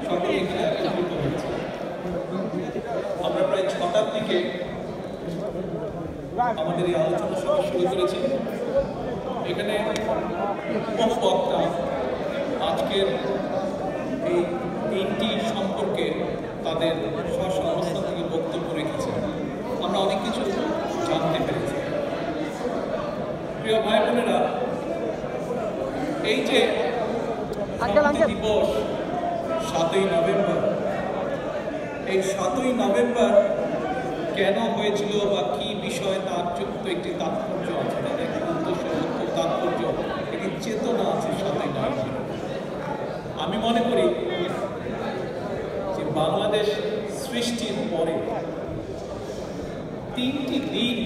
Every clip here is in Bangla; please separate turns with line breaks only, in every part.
সকলে এখানে একত্রিত হয়েছে। আমরা প্রায় 6টার দিকে আমাদের এই আলোচনা সভা শুরু করেছি। এখানে বহু বক্তা আজকের এই তিনটি সম্পর্কে তাদের স্ব অবস্থান থেকে বক্তব্য রেখেছে। আমরা অনেক কিছু জানতে পেরেছি। প্রিয় ভাই বোনেরা, এই যে দিবস 7ই নভেম্বর, এই 7ই নভেম্বর কেন হয়েছিল বা কি বিষয় তার যুক্ত একটি তাৎপর্য আছে, তাদের একটি উদ্দেশ্য তাৎপর্য, একটি চেতনা আছে 7ই নভেম্বর। আমি মনে করি যে বাংলাদেশ সৃষ্টির পরে 3টি দিন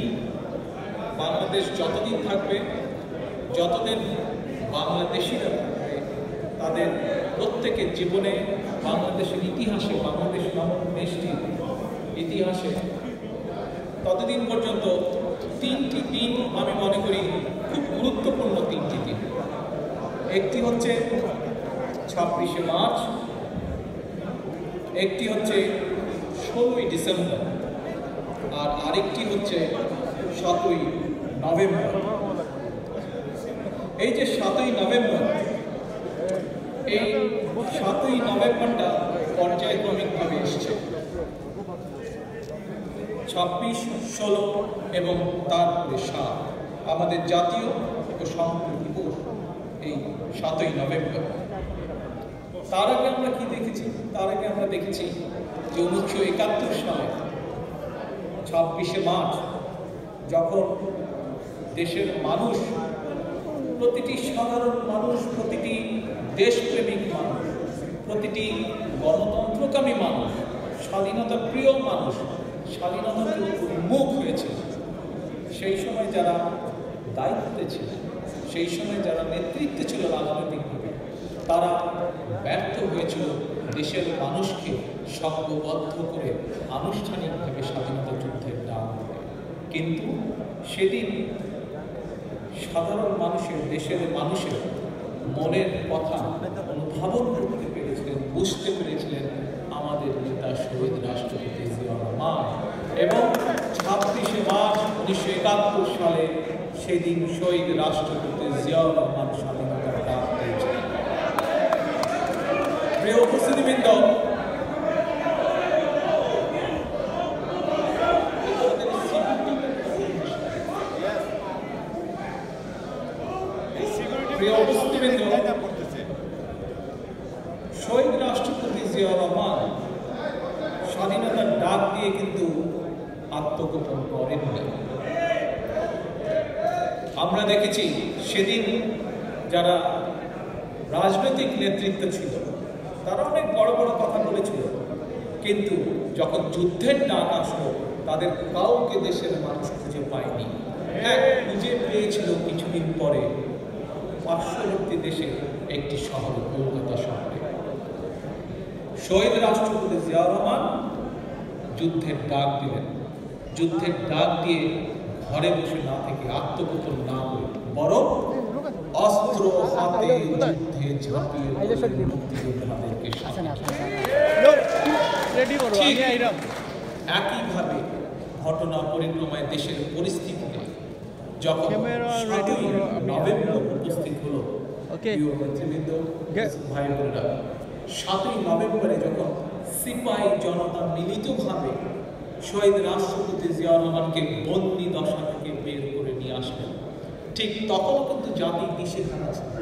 বাংলাদেশ যতদিন থাকবে, যতদিন বাংলাদেশিরা থাকবে, তাদের প্রত্যেকের জীবনে, বাংলাদেশের ইতিহাসে, বাংলাদেশ নামক দেশটির ইতিহাসে ততদিন পর্যন্ত 3টি দিন আমি মনে করি খুব গুরুত্বপূর্ণ 3টি দিন। একটি হচ্ছে 26শে মার্চ, একটি হচ্ছে 16ই ডিসেম্বর, আর আরেকটি হচ্ছে 7ই নভেম্বর। এই যে 7ই নভেম্বর, এই 7ই নভেম্বরটা পর্যায়ক্রমিকভাবে এসছে। 26, 16 এবং তারপরে 7 আমাদের জাতীয় ও সামগ্রিক দিবস এই 7ই নভেম্বর। তার আগে আমরা কি দেখেছি? তার আগে আমরা দেখেছি যে 1971 সালে 26শে মার্চ, যখন দেশের মানুষ, প্রতিটি সাধারণ মানুষ, প্রতিটি দেশপ্রেমিক মানুষ, প্রতিটি গণতন্ত্রকামী মানুষ, স্বাধীনতা প্রিয় মানুষ স্বাধীনতার মুখ হয়েছে। সেই সময় যারা দায়িত্বে ছিল, সেই সময় যারা নেতৃত্বে ছিল রাজনৈতিকভাবে, তারা ব্যর্থ হয়েছিল দেশের মানুষকে সংঘবদ্ধ করে আনুষ্ঠানিকভাবে স্বাধীনতা যুদ্ধের ডাক দেবে। কিন্তু সেদিন সাধারণ মানুষের, দেশের মানুষের মনের কথা অনুধাবন করতে পেরেছিলেন, বুঝতে পেরেছিলেন আমাদের নেতা শহীদ রাষ্ট্রপতি জিয়াউর রহমান। এবং 26শে মার্চ 1971 সালে সেদিন শহীদ রাষ্ট্রপতি জিয়াউর রহমান স্বাধীনতার ডাক দিয়েছিলেন। প্রিয় উপস্থিতিবৃন্দ, শহীদ রাষ্ট্রপতি জিয়াউর রহমান স্বাধীনতার ডাক দিয়ে কিন্তু আত্মগোপন করেননি। আমরা দেখেছি সেদিন যারা রাজনৈতিক নেতৃত্ব ছিল তারা অনেক বড় বড় কথা বলেছিল, কিন্তু যখন যুদ্ধের ডাক আসলো তাদের কাউকে দেশের মানুষ খুঁজে পায়নি। হ্যাঁ, খুঁজে পেয়েছিল কিছুদিন পরে পার্শ্ববর্তী দেশের একটি শহর, কলকাতা শহরে। শহীদ রাষ্ট্রপতি জিয়াউর রহমান যুদ্ধের ডাক দিলেন। যুদ্ধের ডাক দিয়ে ঘরে বসে না থেকে, আত্মগোপন না করে, বরং অস্ত্র হাতে যুদ্ধে ঝাঁপিয়ে মুক্তিযোদ্ধাদেরকে একইভাবে ঘটনা পরিক্রমায় দেশের পরিস্থিতিতে যখন 7ই নভেম্বর উপস্থিত হলো, ভাই বোনেরা, 7ই নভেম্বরে যখন সিপাহী জনতা মিলিতভাবে শহীদ রাষ্ট্রপতি জিয়াউর রহমানকে বন্দি দশা থেকে বের করে নিয়ে আসলেন, ঠিক তখন কিন্তু জাতি দিশেহারা ছিল।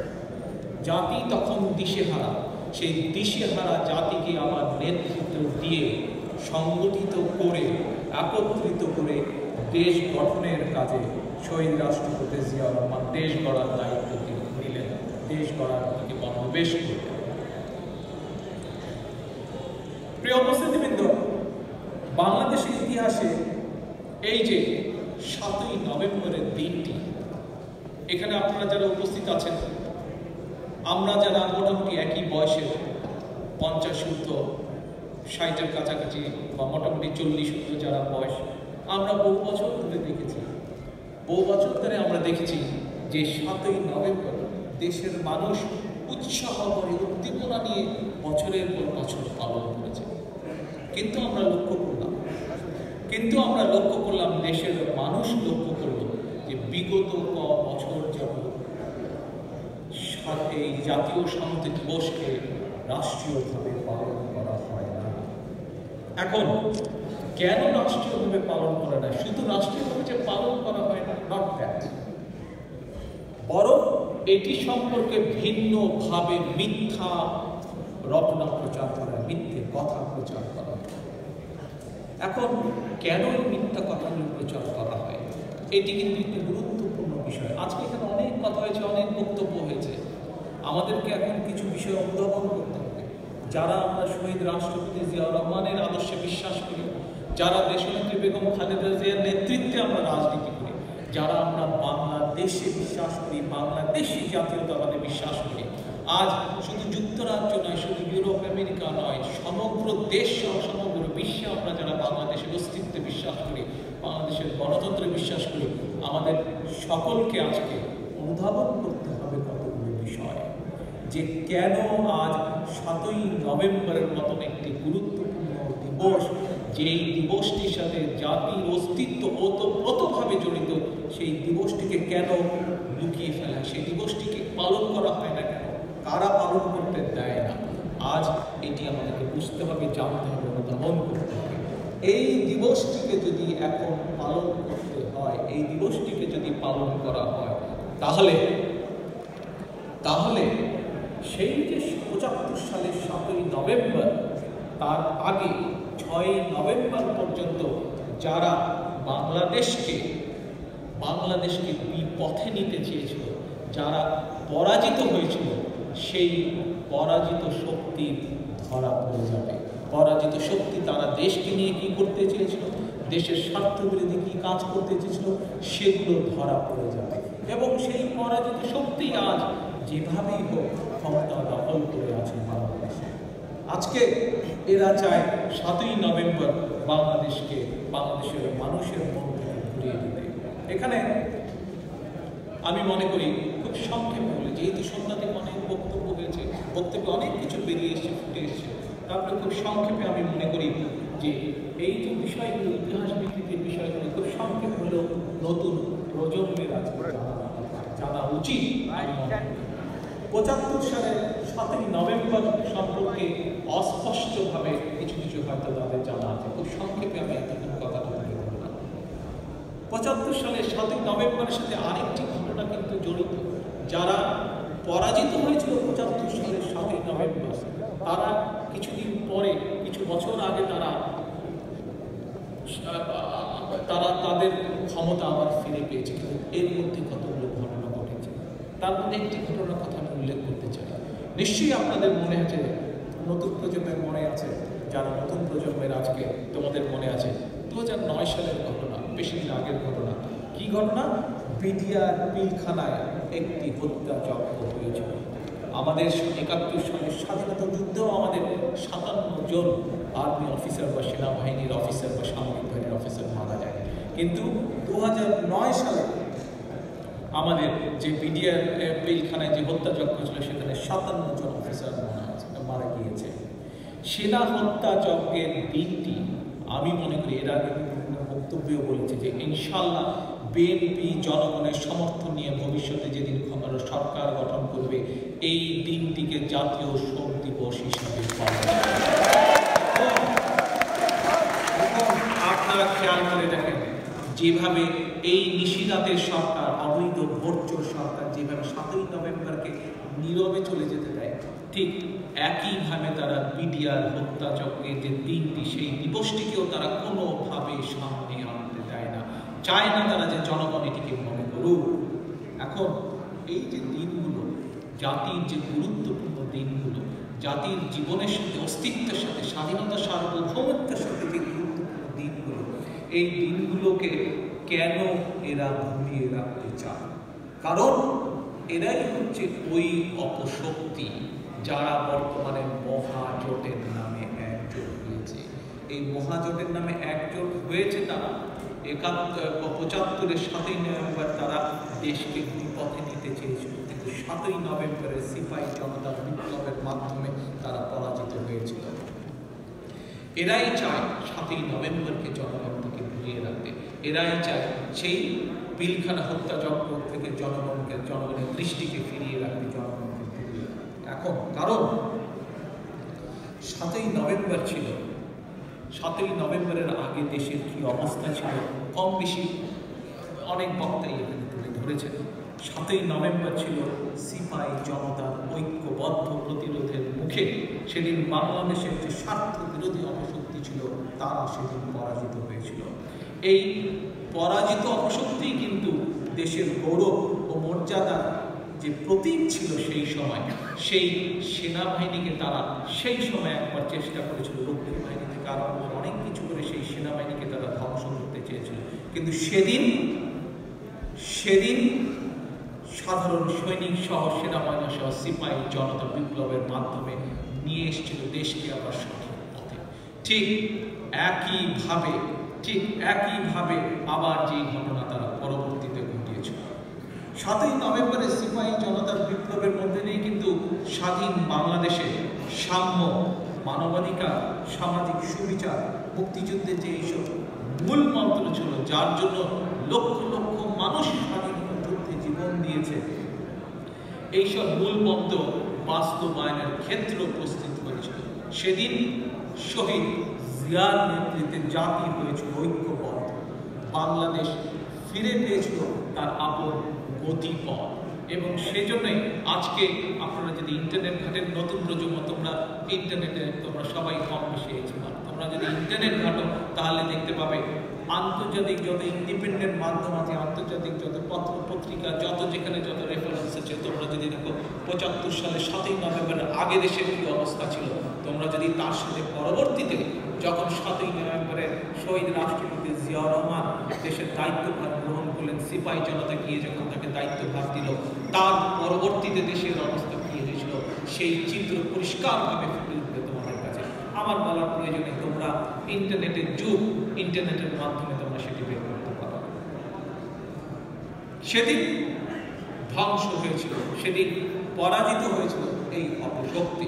জাতি তখন দিশেহারা। সেই দিশেহারা জাতিকে আবার নেতৃত্ব দিয়ে, সংগঠিত করে, একত্রিত করে দেশ গঠনের কাজে শহীদ রাষ্ট্রপতি জিয়াউর রহমান দেশ গড়ার দায়িত্ব নিলেন, দেশ গড়ার দিকে মনোনিবেশ করলেন। প্রিয় উপস্থিতিবৃন্দ, বাংলাদেশের ইতিহাসে এই যে 7ই নভেম্বরের দিনটি, এখানে আপনারা যারা উপস্থিত আছেন, আমরা যারা মোটামুটি একই বয়সের, 50 60-এর কাছাকাছি বা মোটামুটি 40 যারা বয়স, আমরা বহু বছর ধরে দেখেছি, বহু বছর ধরে আমরা দেখেছি যে 7ই নভেম্বর দেশের মানুষ উৎসাহ করে, উদ্দীপনা নিয়ে বছরের পর বছর কিন্তু আমরা লক্ষ্য করলাম দেশের মানুষ লক্ষ্য করল যে বিগত বছর যাবত এই জাতীয় সংহতি দিবসকে রাষ্ট্রীয়ভাবে পালন করা হয় না। এখন কেন রাষ্ট্রীয়ভাবে পালন করা না? শুধু রাষ্ট্রীয়ভাবে যে পালন করা হয় না, নট দ্যাট, বরং এটি সম্পর্কে ভিন্নভাবে মিথ্যা রটনা প্রচার করা, মিথ্যে কথা প্রচার করা। এখন কেন এই মিথ্যা কথাগুলো প্রচার করা হয়? এটি কিন্তু একটি গুরুত্বপূর্ণ বিষয়। আজকে এখানে অনেক কথা হয়েছে, অনেক বক্তব্য হয়েছে। আমাদেরকে এখন কিছু বিষয় অনুধাবন করতে হবে। যারা আমরা শহীদ রাষ্ট্রপতি জিয়াউর রহমানের আদর্শে বিশ্বাস করি, যারা দেশনেত্রী বেগম খালেদা জিয়ার নেতৃত্বে আমরা রাজনীতি করি, যারা আমরা বাংলাদেশে বিশ্বাস করি, বাংলাদেশি জাতীয়তাবাদে বিশ্বাস করি, আজ শুধু যুক্তরাজ্য নয়, শুধু ইউরোপ আমেরিকা নয়, সমগ্র দেশ সহ সমগ্র বিশ্বে আমরা যারা বাংলাদেশের অস্তিত্বে বিশ্বাস করি, বাংলাদেশের গণতন্ত্রে বিশ্বাস করি, আমাদের সকলকে আজকে অনুধাবন করতে হবে কতগুলো বিষয়, যে কেন আজ 7ই নভেম্বরের মতন একটি গুরুত্বপূর্ণ দিবস, যেই দিবসটির সাথে জাতির অস্তিত্ব ওতপ্রোতভাবে জড়িত, সেই দিবসটিকে কেন লুকিয়ে ফেলা, সেই দিবসটিকে পালন করা হয় না কেন, কারা পালন করতে দেয় না? আজ এটি আমাদেরকে বুঝতে হবে, জানতে হবে, অনুধাবন করতে হবে। এই দিবসটিকে যদি এখন পালন করতে হয়, এই দিবসটিকে যদি পালন করা হয়, তাহলে সেই যে 75 সালের 7ই নভেম্বর, তার আগে 6ই নভেম্বর পর্যন্ত যারা বাংলাদেশকে বিপথে নিতে চেয়েছিল, যারা পরাজিত হয়েছিল, সেই পরাজিত শক্তি ধরা পড়ে যাবে। পরাজিত শক্তি তারা দেশকে নিয়ে কি করতে চেয়েছিল, দেশের স্বার্থ বিরোধী কি কাজ করতে চেয়েছিল, সেগুলো ধরা পড়ে যাবে। এবং সেই পরাজিত শক্তি আজ যেভাবেই হোক ক্ষমতা দখল করে আছে বাংলাদেশে। আজকে এরা চায় 7ই নভেম্বর বাংলাদেশের মানুষের মন থেকে ঘুরিয়ে দিতে। এখানে আমি মনে করি খুব সংক্ষেপে বলে, যেহেতু সন্ধ্যা থেকে অনেক বক্তব্য হয়েছে, বক্তব্যে অনেক কিছু বেরিয়ে এসে ফুটে এসছে, তারপরে খুব সংক্ষেপে আমি মনে করি যে এই যে বিষয়গুলো, ইতিহাস বিকৃতির বিষয়গুলো খুব সংক্ষেপ হলেও নতুন প্রজন্মের আজকে জানা উচিত। 75 সালের 7ই নভেম্বর সম্পর্কে অস্পষ্টভাবে কিছু হয়তো তাদের জানা আছে। খুব সংক্ষেপে আমি এতক্ষণ কথাটা তুলে ধরলাম। 75 সালের 7ই নভেম্বরের সাথে আরেকটি ঘটনা কিন্তু জড়িত। যারা পরাজিত হয়েছিল 75 সালের 7ই নভেম্বর, তারা কিছুদিন পরে, কিছু বছর আগে তারা তাদের ক্ষমতা আবার ফিরে পেয়েছে। কিন্তু এর মধ্যে কতগুলো ঘটনা ঘটেছে, তার মধ্যে একটি ঘটনার কথা আমি উল্লেখ করতে চাই। নিশ্চয়ই আপনাদের মনে আছে, নতুন প্রজন্মের মনে আছে, যারা নতুন প্রজন্মের আজকে তোমাদের মনে আছে 2009 সালের ঘটনা, বেশি দিন আগের ঘটনা। কি ঘটনা? বিডিআর পিলখানায় একটি হত্যাযজ্ঞ হয়েছিল। আমাদের 71 সালের স্বাধীনতা যুদ্ধেও আমাদের 57 জন আর্মি অফিসার বা সেনাবাহিনীর অফিসার বা সামরিক বাহিনীর অফিসার মারা যায়। কিন্তু 2009 সালে আমাদের যে বিডিআর পিলখানায় যে হত্যাযজ্ঞ ছিল, সেখানে 57 জন অফিসার মারা গিয়েছে। সেনা হত্যাযজ্ঞের দিনটি আমি মনে করি, এর আগে বক্তব্যও বলেছে যে ইনশাল্লাহ বিএনপি জনগণের সমর্থন নিয়ে ভবিষ্যতে যেদিন সরকার গঠন করবে, এই দিনটিকে জাতীয় শোক দিবস হিসাবে পালন করবে। আপনারা খেয়াল করে দেখেন, যেভাবে এই নিশিরাতের সরকার, অবৈধ ভোটচোর সরকার যেভাবে 7ই নভেম্বরকে নীরবে চলে যেতে দেয়, ঠিক একইভাবে তারা বিডিআর হত্যাযজ্ঞের যে দিনটি, সেই দিবসটিকেও তারা কোনোভাবে সামনে আনতে দেয় না, চায় না তারা যে জনগণ এটিকে মনে করুক। এখন এই যে দিনগুলো, জাতির যে গুরুত্বপূর্ণ দিনগুলো, জাতির জীবনের সাথে, অস্তিত্বের সাথে, স্বাধীনতা সার্বভৌমত্বের সাথে যে গুরুত্বপূর্ণ দিনগুলো, এই দিনগুলোকে কেন এরা ভুলিয়ে রাখতে চায়? কারণ এরাই হচ্ছে ওই অপশক্তি যারা বর্তমানে মহাজোটের নামে একজোট হয়েছে। এই মহাজোটের নামে একজোট হয়েছে তারা 75-এর 7ই নভেম্বর তারা দেশকে বিপথে নিতে চেয়েছিল, কিন্তু 7ই নভেম্বরের সিপাহী জনতার বিপ্লবের মাধ্যমে তারা পরাজিত হয়েছিল। এরাই চায় 7ই নভেম্বরকে জনগণ থেকে ঘুরিয়ে রাখতে, এরাই চায় সেই পিলখানা হত্যাযজ্ঞ থেকে জনগণের দৃষ্টিকে ফিরিয়ে রাখতে, জনগণকে ঘুরিয়ে রাখতে। এখন কারণ 7ই নভেম্বর ছিল, 7ই নভেম্বরের আগে দেশের কি অবস্থা ছিল কম বেশি অনেক বক্তাই এখানে তুলে ধরেছেন। 7ই নভেম্বর ছিল সিপাহী জনতার ঐক্যবদ্ধ প্রতিরোধের মুখে সেদিন বাংলাদেশের যে স্বার্থ বিরোধী অপশক্তি ছিল তারা সেদিন পরাজিত হয়েছিল। এই পরাজিত অপশক্তি কিন্তু দেশের গৌরব ও মর্যাদার যে প্রতীক ছিল সেই সময়, সেই সেনাবাহিনীকে তারা সেই সময় একবার চেষ্টা করেছিল রক্ষী বাহিনী থেকে আরম্ভ অনেক কিছু করে সেই সেনাবাহিনীকে তারা ধ্বংস করতে চেয়েছিল। কিন্তু সেদিন সাধারণ সৈনিক সহ সেনাবাহিনী সহ সিপাহী জনতা বিপ্লবের মাধ্যমে নিয়ে এসেছিল দেশকে আবার সঠিক পথে। ঠিক একইভাবে আবার যে ঘটনা তারা পরবর্তীতে ঘটিয়েছিল। 7ই নভেম্বরের সিপাহী জনতার বিপ্লবের মধ্যে দিয়ে কিন্তু স্বাধীন বাংলাদেশে সাম্য, মানবাধিকার, সামাজিক সুবিচার, মুক্তিযুদ্ধের যে এইসব মূল মন্ত্র ছিল, যার জন্য লক্ষ লক্ষ মানুষ স্বাধীনতা যুদ্ধে জীবন দিয়েছে, এইসব মূল মন্ত্র বাস্তবায়নের ক্ষেত্র উপস্থিত হয়েছিল। সেদিন শহীদ জিয়ার নেতৃত্বে জাতি হয়েছিল ঐক্যবদ্ধ, বাংলাদেশ ফিরে পেয়েছিল তার আপন গতিপথ। এবং সেজন্যই আজকে আপনারা যদি ইন্টারনেট ঘাটের, নতুন প্রজন্ম, তোমরা ইন্টারনেটে তোমরা সবাই কম বেশি এক্সপার্ট, তোমরা যদি ইন্টারনেট ঘাটো তাহলে দেখতে পাবে আন্তর্জাতিক যত ইন্ডিপেন্ডেন্ট মাধ্যম আছে, আন্তর্জাতিক যত পত্র পত্রিকা, যেখানে যত রেফারেন্স আছে, তোমরা যদি দেখো 75 সালে 7ই নভেম্বরের আগে দেশের কি অবস্থা ছিল, তোমরা যদি তার সাথে পরবর্তীতে যখন 7ই নভেম্বরের শহীদ রাষ্ট্রপতি জিয়াউর রহমান দেশের দায়িত্বভার গ্রহণ করলেন, সিপাহী জনতা গিয়ে যখন তাকে দায়িত্বভার দিল, তার পরবর্তীতে দেশের অবস্থা কি হয়েছিল সেই চিত্র পরিষ্কারভাবে ফুটে উঠবে তোমাদের কাছে। আমার বলার প্রয়োজনে তোমরা ইন্টারনেটের যুগ, ইন্টারনেটের মাধ্যমে তোমরা সেটি বের করতে পারো। সেদিন ধ্বংস হয়েছিল, সেদিন পরাজিত হয়েছিল এই অপশক্তি।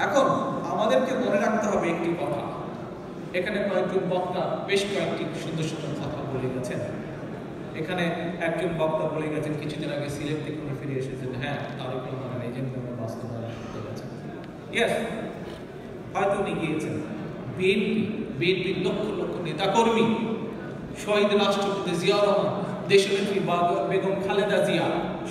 এখন আমাদেরকে মনে রাখতে হবে একটি কথা, এখানে কয়েকজন বক্তা বেশ কয়েকটি সুন্দর সুন্দর কথা বলে গেছেন। এখানে একজন বক্তা বলে গেছেন কিছুদিন আগে সিলেট থেকে উনি ফিরে এসেছেন, হ্যাঁ তারেক রহমানের এজেন্ট বাস্তবায়ন করতে গেছেন। ইয়েস, হয়তো উনি গিয়েছেন। বিএনপির লক্ষ লক্ষ নেতাকর্মী, শহীদ রাষ্ট্রপতি জিয়াউর রহমান, দেশনেত্রী বেগম খালেদা জিয়া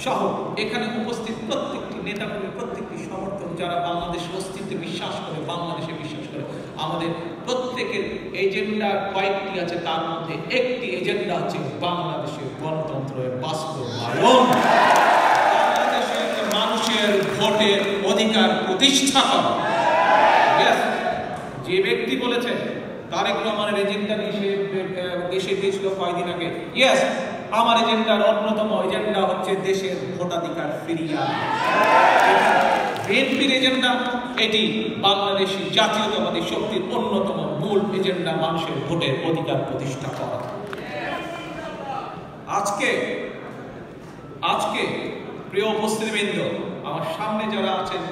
সহ এখানে উপস্থিত প্রত্যেকটি নেতাকর্মী, প্রত্যেকটি সমর্থক যারা বাংলাদেশের অস্তিত্বে বিশ্বাস করে, বাংলাদেশে বিশ্বাস করে, আমাদের প্রত্যেকের এজেন্ডা কয়েকটি আছে, তার মধ্যে একটি এজেন্ডা হচ্ছে বাংলাদেশের গণতন্ত্রের বাস্তবায়ন, বাংলাদেশের মানুষের ভোটের অধিকার প্রতিষ্ঠা করা। যে ব্যক্তি বলেছে তারেক রহমানের এজেন্ডা নিয়ে সে দেশে গিয়েছিল কয়েকদিন আগে, ইয়েস, আমার এজেন্ডার অন্যতম এজেন্ডা হচ্ছে দেশের ভোটাধিকার ফিরিয়ে আনা। বিএনপির এজেন্ডা এটি বাংলাদেশি জাতীয়তাবাদী শক্তির অন্যতম মূল এজেন্ডা, মানুষের ভোটের অধিকার প্রতিষ্ঠা করা। আজকে প্রিয় উপস্থিতিবৃন্দ, আমার সামনে যারা আছেন,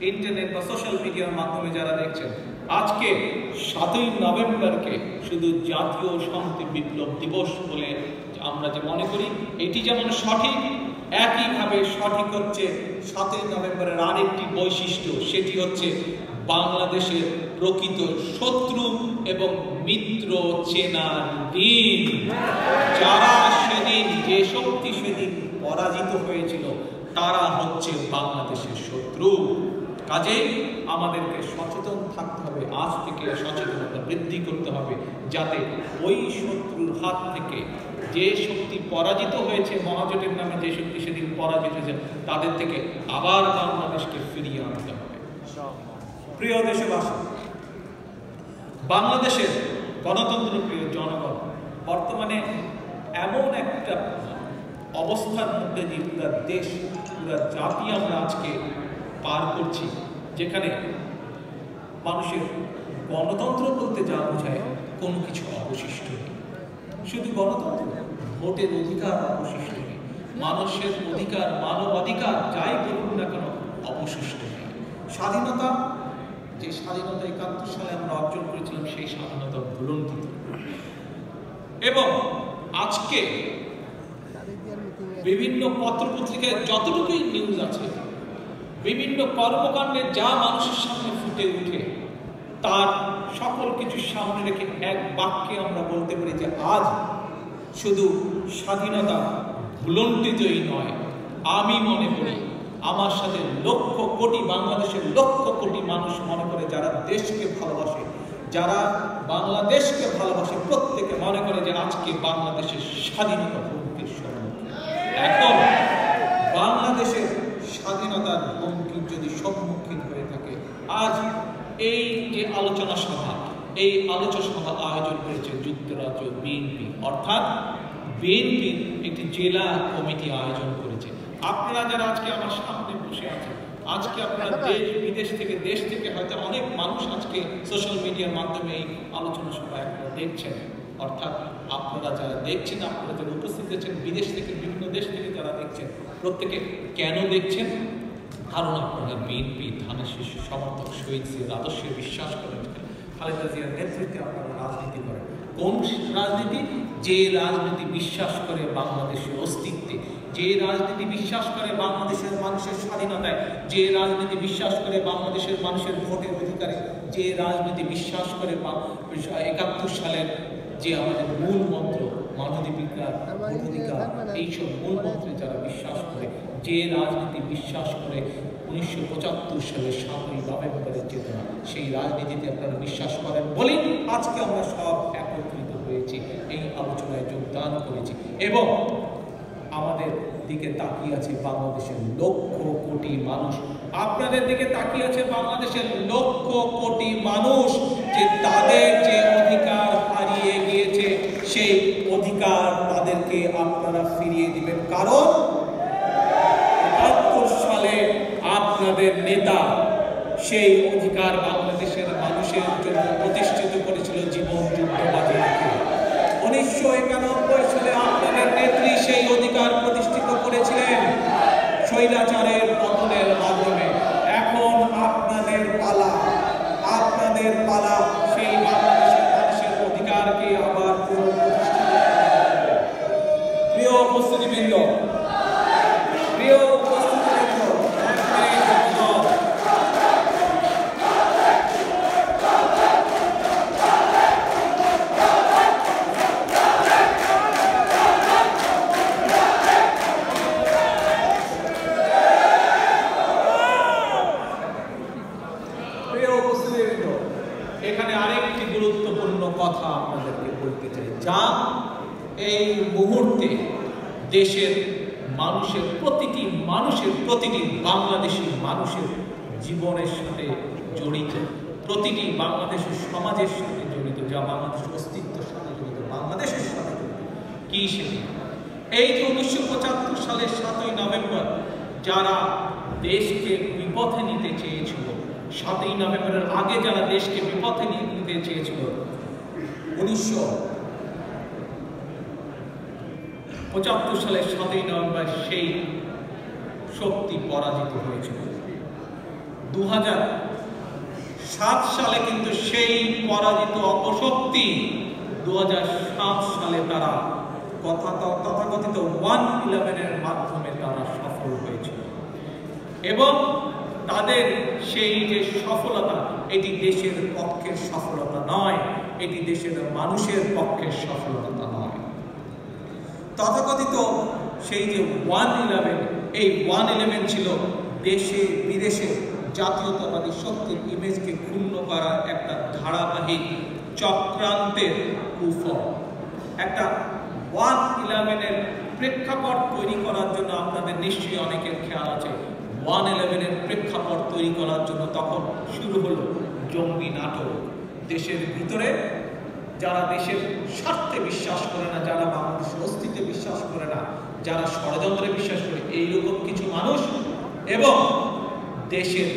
ইন্টারনেট বা সোশ্যাল মিডিয়ার মাধ্যমে যারা দেখছেন, আজকে 7ই নভেম্বরকে শুধু জাতীয় শান্তি বিপ্লব দিবস বলে আমরা যে মনে করি, এটি যেমন সঠিক, একইভাবে সঠিক হচ্ছে 7ই নভেম্বরের আরেকটি বৈশিষ্ট্য, সেটি হচ্ছে বাংলাদেশের প্রকৃত শত্রু এবং মিত্র চেনার দিন। যারা সেদিন, যে শক্তি সেদিন পরাজিত হয়েছিল, তারা হচ্ছে বাংলাদেশের শত্রু। কাজেই আমাদেরকে সচেতন থাকতে হবে, আজ থেকে সচেতনতা বৃদ্ধি করতে হবে, যাতে ওই শত্রুর হাত থেকে, যে শক্তি পরাজিত হয়েছে, মহাজোটের নামে যে শক্তি সেদিন পরাজিত হয়েছে, তাদের থেকে আবার বাংলাদেশকে ফিরিয়ে আনতে হবে। প্রিয় দেশবাসী, বাংলাদেশের গণতন্ত্র প্রিয় জনগণ বর্তমানে এমন একটা অবস্থার মধ্যে দিয়ে পুরা দেশ, পুরা জাতি আমরা আজকে পার করছি, যেখানে মানুষের গণতন্ত্র বলতে যা বোঝায় কোনো কিছু অবশিষ্ট নেই। শুধু গণতন্ত্র, ভোটের অধিকার অবশিষ্ট নেই, মানুষের অধিকার, মানবাধিকার যাই বলুন না কেন অবশিষ্ট নেই। স্বাধীনতা যে স্বাধীনতা ৭১ সালে আমরা অর্জন করেছিলাম সেই স্বাধীনতা ভুলন্টিত। এবং আজকে বিভিন্ন পত্রপত্রিকায় যতটুকুই নিউজ আছে, বিভিন্ন কর্মকাণ্ডে যা মানুষের সামনে ফুটে উঠে, তার সকল কিছু সামনে রেখে এক বাক্যে আমরা বলতে পারি যে আজ শুধু স্বাধীনতা ভুলন্টিতই নয়, আমি মনে করি আমার সাথে লক্ষ কোটি বাংলাদেশের লক্ষ কোটি মানুষ মনে করে, যারা দেশকে ভালোবাসে, যারা বাংলাদেশকে ভালোবাসে, প্রত্যেকে মনে করে যে আজকে বাংলাদেশের স্বাধীনতা হুমকির সম্মুখীন। এখন বাংলাদেশের স্বাধীনতার হুমকির যদি সম্মুখীন হয়ে থাকে, আজ এই যে আলোচনা সভা, এই আলোচনা সভা আয়োজন করেছে যুক্তরাজ্য বিএনপি, অর্থাৎ বিএনপির একটি জেলা কমিটি আয়োজন করেছে। আপনারা যারা আজকে আমার সামনে বসে আছেন, আজকে আপনারা দেশ থেকে হয়তো অনেক মানুষ আজকে সোশ্যাল মিডিয়ার মাধ্যমে এই আলোচনা সভা আপনারা দেখছেন, অর্থাৎ আপনারা যারা দেখছেন, আপনারা যারা উপস্থিত আছেন, বিদেশ থেকে বিভিন্ন দেশ থেকে যারা দেখছেন, প্রত্যেকে কেন দেখছেন? কারণ আপনারা বিএনপি ধানের শীর্ষ সমর্থক, শহীদ জিয়ার আদর্শে বিশ্বাস করেন, খালেদা জিয়ার নেতৃত্বে আপনারা রাজনীতি করেন। কোন রাজনীতি? যে রাজনীতি বিশ্বাস করে বাংলাদেশের অস্তিত্বে, যে রাজনীতি বিশ্বাস করে বাংলাদেশের মানুষের স্বাধীনতায়, যে রাজনীতি বিশ্বাস করে বাংলাদেশের মানুষের ভোটের অধিকারে, যে রাজনীতি বিশ্বাস করে ৭১ সালের যে আমাদের মূল মন্ত্র মানবাধিকার, ভোটাধিকার, এইসব মূল মন্ত্রে যারা বিশ্বাস করে, যে রাজনীতি বিশ্বাস করে ১৯৭৫ সালের ৭ই নভেম্বরের চেতনা, সেই রাজনীতিতে আপনারা বিশ্বাস করেন বলেই আজকে আমরা সব একত্রিত হয়েছি, এই আলোচনায় যোগদান করেছি। এবং আমাদের দিকে তাকিয়ে আছে বাংলাদেশের লক্ষ কোটি মানুষ, আপনাদের দিকে তাকিয়ে আছে বাংলাদেশের লক্ষ কোটি মানুষ, যে তাদের যে অধিকার হারিয়ে গিয়েছে সেই অধিকার তাদেরকে আপনারা ফিরিয়ে দিবেন। কারণ ৭১ সালে আপনাদের নেতা সেই অধিকার বাংলাদেশের মানুষের জন্য প্রতিষ্ঠিত করেছিল জীবন যুদ্ধ বাজি রেখে। ১৯৯১ সালে আপনাদের নেত্রী সেই অধিকার প্রতিষ্ঠিত করেছিলেন স্বৈরাচারের পতনের মাধ্যমে। এখন আপনাদের পালা সেই বাংলাদেশের মানুষের অধিকারকে আবার পুনঃপ্রতিষ্ঠিত করতে। প্রিয় উপস্থিতিবৃন্দ, এখানে আরেকটি গুরুত্বপূর্ণ কথা আপনাদেরকে বলতে চাই, যা এই মুহূর্তে দেশের মানুষের প্রতিটি বাংলাদেশি মানুষের জীবনের সাথে জড়িত, প্রতিটি বাংলাদেশের সমাজের সাথে জড়িত, যা বাংলাদেশের অস্তিত্বের সাথে জড়িত, বাংলাদেশের সাথে জড়িত। কি সেটি? এই যে ১৯৭৫ সালের ৭ই নভেম্বর যারা দেশকে বিপথে নিতে চেয়েছিল, ৭ই নভেম্বরের আগে যারা দেশকে বিপথে নিতে চেয়েছিল, ১৯৭৫ সালের ৭ই নভেম্বর সেই শক্তি পরাজিত হয়েছিল। ২০০৭ সালে কিন্তু সেই পরাজিত অপশক্তি ২০০৭ সালে তারা তথাকথিত 1-11-এর মাধ্যমে তারা সফল হয়েছিল। এবং তাদের সেই যে সফলতা, এটি দেশের পক্ষের সফলতা নয়, এটি দেশের মানুষের পক্ষের সফলতা নয়। তথাকথিত সেই যে 1-11, এই 1-11 ছিল দেশে বিদেশে জাতীয়তাবাদী শক্তির ইমেজকে ক্ষুণ্ণ করার একটা ধারাবাহিক চক্রান্তের কুফল। একটা 1-11-এর প্রেক্ষাপট তৈরি করার জন্য আপনাদের নিশ্চয়ই অনেকের খেয়াল আছে, 1-11-এর প্রেক্ষাপট তৈরি করার জন্য তখন শুরু হলো জঙ্গি নাটক। দেশের ভিতরে যারা দেশের স্বার্থে বিশ্বাস করে না, যারা বাংলাদেশের অস্তিত্বে বিশ্বাস করে না, যারা ষড়যন্ত্রে বিশ্বাস করে, এইরকম কিছু মানুষ এবং দেশের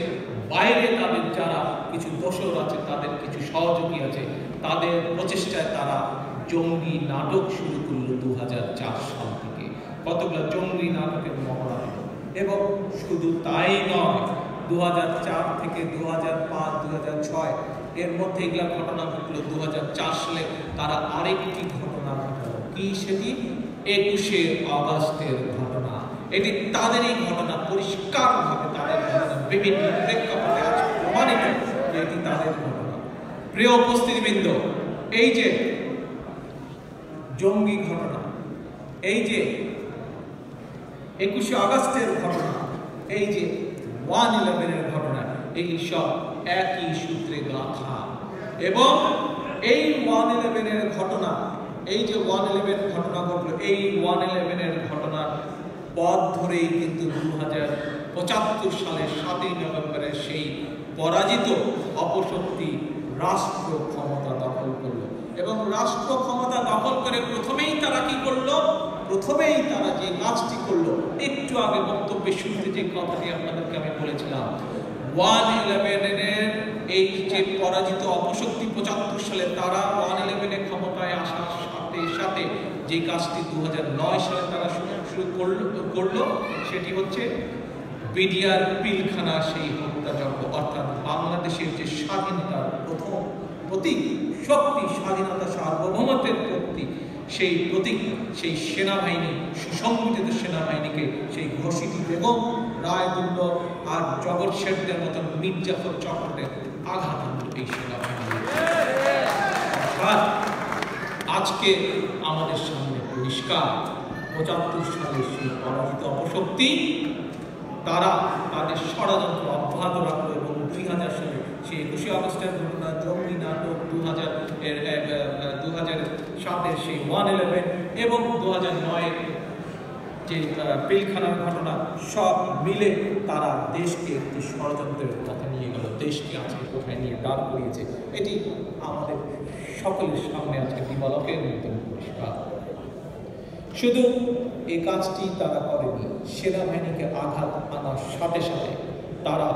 বাইরে তাদের যারা কিছু দোসর আছে, তাদের কিছু সহযোগী আছে, তাদের প্রচেষ্টায় তারা জঙ্গি নাটক শুরু করল ২০০৪ সাল থেকে। কতগুলো জঙ্গি নাটকের মহড়া। এবং শুধু তাই নয়, 2004 থেকে 2005, 2006 এর মধ্যে এগুলা ঘটনা ঘটলো। 2004 সালে তারা আরেকটি ঘটনা ঘটালো। কি সেটি? 21শে আগস্টের ঘটনা। এটি তাদেরই ঘটনা, পরিষ্কারভাবে তাদের ঘটনা, বিভিন্ন প্রেক্ষাপটে আছে প্রমাণিত যে এটি তাদের ঘটনা। প্রিয় উপস্থিতিবৃন্দ, এই যে জঙ্গি ঘটনা, এই যে 21শে আগস্টের ঘটনা, এই যে 1/11 এর ঘটনা, এই সব একই সূত্রে গাঁথা। এবং এই 1/11 এর ঘটনা, এই যে 1/11 ঘটনা ঘটলো, এই 1/11 এর ঘটনার পথ ধরেই কিন্তু 2075 সালের 7ই নভেম্বরের সেই পরাজিত অপশক্তি রাষ্ট্র ক্ষমতা দখল করলো। এবং রাষ্ট্র ক্ষমতা দখল করে প্রথমেই তারা কি করলো? প্রথমেই তারা যে কাজটি করলো, একটু আগে বক্তব্যের শুরুতে যে কথাটি আপনাদেরকে আমি বলেছিলাম, 1/11 এর এই যে পরাজিত অপশক্তি 75 সালে তারা 1/11 ক্ষমতায় আসার সাথে সাথে যে কাজটি 2009 সালে তারা শুরু করলো সেটি হচ্ছে বিডিআর পিলখানা সেই হত্যাযজ্ঞ, অর্থাৎ বাংলাদেশের যে স্বাধীনতার প্রথম প্রতীক, শক্তি, স্বাধীনতা, সার্বভৌমত্বের প্রতীক, সেই প্রতীক, সেই সেনাবাহিনী, সুসংগঠিত সেনাবাহিনীকে, সেই ঘোষিত বেগম রায়দুল্ল আর জগৎ শেঠদের মতন মির্জাফর চক্রের আঘাত আনল এই সেনাবাহিনী। আজকে আমাদের সামনে পরিষ্কার 75 সালের সেই পরাজিত অপশক্তি তারা তাদের ষড়যন্ত্র অব্যাহত রাখলো এবং 2000 সালে সেই 21শে আগস্টের ঘটনা, জঙ্গি নাটক, 2007 সেই 1/11 এবং 2009 যে পিলখানার ঘটনা, সব মিলে তারা দেশকে একটি ষড়যন্ত্রের পথে নিয়ে গেল। দেশকে আজকে কোথায় নিয়ে দাঁড় করিয়েছে এটি আমাদের সকলের সামনে আজকে দিবালোকের মতো পরিষ্কার। শুধু এই কাজটি তারা করেনি, সেনাবাহিনীকে আঘাত আনার সাথে সাথে তারা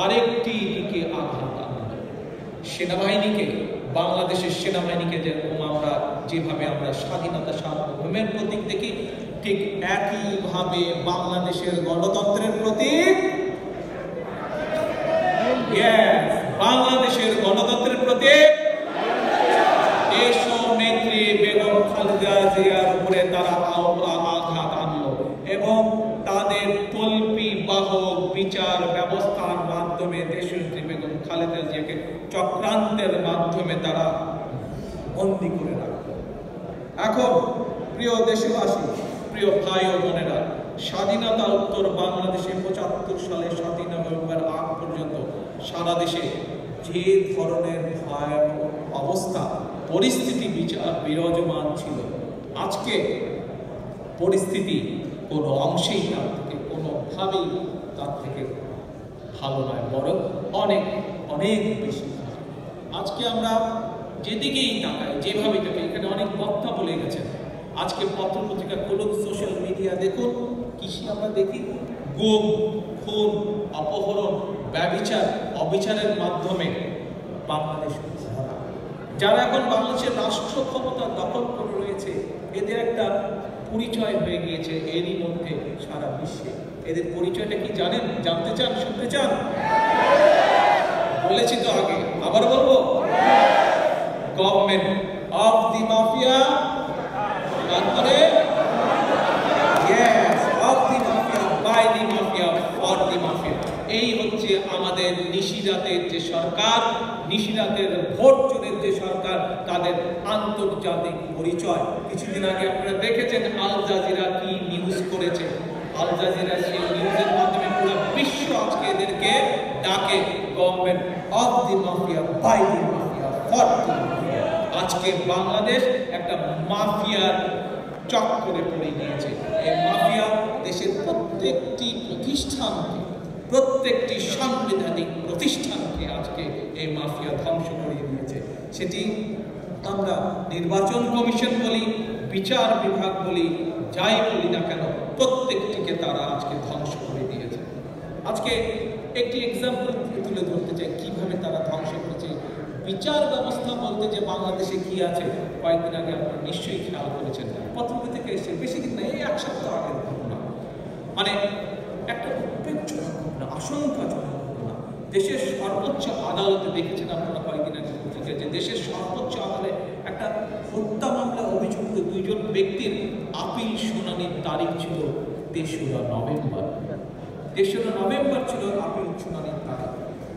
আরেকটি দিকে আঘাত আনল। সেনাবাহিনীকে, বাংলাদেশের সেনাবাহিনীকে যেরকম আমরা যেভাবে আমরা স্বাধীনতা, সার্বভৌমের প্রতীক দেখি, ঠিক একইভাবে বাংলাদেশের গণতন্ত্রের প্রতীক, বাংলাদেশের গণতন্ত্রের প্রতীক দেশ নেত্রী বেগম খালেদা জিয়ার উপরে তারা আঘাত আনলো এবং তাদের তল্পি বাহক বিচার ব্যবস্থার মাধ্যমে দেশনেত্রী বেগম খালেদা জিয়াকে চক্রান্তের মাধ্যমে তারা বন্দী করে রাখলো। এখন প্রিয় দেশবাসী, প্রিয় ভাই ও বোনেরা, স্বাধীনতা উত্তর বাংলাদেশে 75 সালে 7ই নভেম্বর আগ পর্যন্ত সারা দেশে যে ধরনের ভয়াবহ অবস্থা, পরিস্থিতি বিরাজমান ছিল, আজকে পরিস্থিতি কোনো অংশেই তার থেকে, কোনোভাবেই তার থেকে ভালো নয়, বরং অনেক অনেক বেশি। আজকে আমরা যেদিকেই তাকাই, যেভাবে তাকাই, এখানে অনেক বক্তা বলে গেছেন। আজকে পত্রপত্রিকা খুলুন, সোশ্যাল মিডিয়া দেখুন, কৃষি আমরা দেখি, গুম, খুন, অপহরণ, ব্যভিচার, অবিচারের মাধ্যমে বাংলাদেশ ভরা। যারা এখন বাংলাদেশের রাষ্ট্র ক্ষমতা দখল করে রয়েছে, এদের একটা পরিচয় হয়ে গিয়েছে এরই মধ্যে সারা বিশ্বে। এদের পরিচয়টা কি জানেন? জানতে চান? শুনতে চান? বলেছি তো আগে, আবার বলবো, গভর্নমেন্ট অফ দি মাফিয়া, তারপরে of the mafia, by the mafia, for the mafia. এই হচ্ছে আমাদের নিশিরাতের যে সরকার, নিশিরাতের ভোট চোরের যে সরকার, তাদের আন্তর্জাতিক পরিচয়। কিছুদিন আগে আপনারা দেখেছেন আল জাজিরা কি নিউজ করেছে। আল জাজিরা সেই নিউজের মাধ্যমে পুরো বিশ্ব আজকে এদেরকে ডাকে government of the mafia, by the mafia, for the mafia. আজকে বাংলাদেশ একটা মাফিয়ার চক্করে পড়ে গিয়েছে। এই মাফিয়া দেশের প্রত্যেকটি প্রতিষ্ঠানকে, প্রত্যেকটি সাংবিধানিক প্রতিষ্ঠানকে আজকে এই মাফিয়া ধ্বংস করে দিয়েছে। সেটি আমরা নির্বাচন কমিশন বলি, বিচার বিভাগ বলি, যাই বলি না কেন, প্রত্যেকটিকে তারা আজকে ধ্বংস করে দিয়েছে। আজকে একটি এক্সাম্পল তুলে ধরতে চাই কিভাবে তারা ধ্বংস করেছে। বিচার ব্যবস্থা বলতে যে বাংলাদেশে কি আছে, কয়েকদিন আগে আপনারা নিশ্চয়ই খেয়াল করেছেন, পত্রিকা থেকে এসে বেশি দিন নেই, 1 সপ্তাহ আগের ঘটনা, মানে একটা উদ্বেগজনক ঘটনা, আশঙ্কাজনক ঘটনা। দেশের সর্বোচ্চ আদালতে দেখেছেন আপনারা কয়েকদিন আগে পত্রিকায় যে দেশের সর্বোচ্চ আদালতে একটা হত্যা মামলায় অভিযুক্ত দুইজন ব্যক্তির আপিল শুনানির তারিখ ছিল ৩রা নভেম্বর। ৩রা নভেম্বর ছিল আপিল শুনানির তারিখ।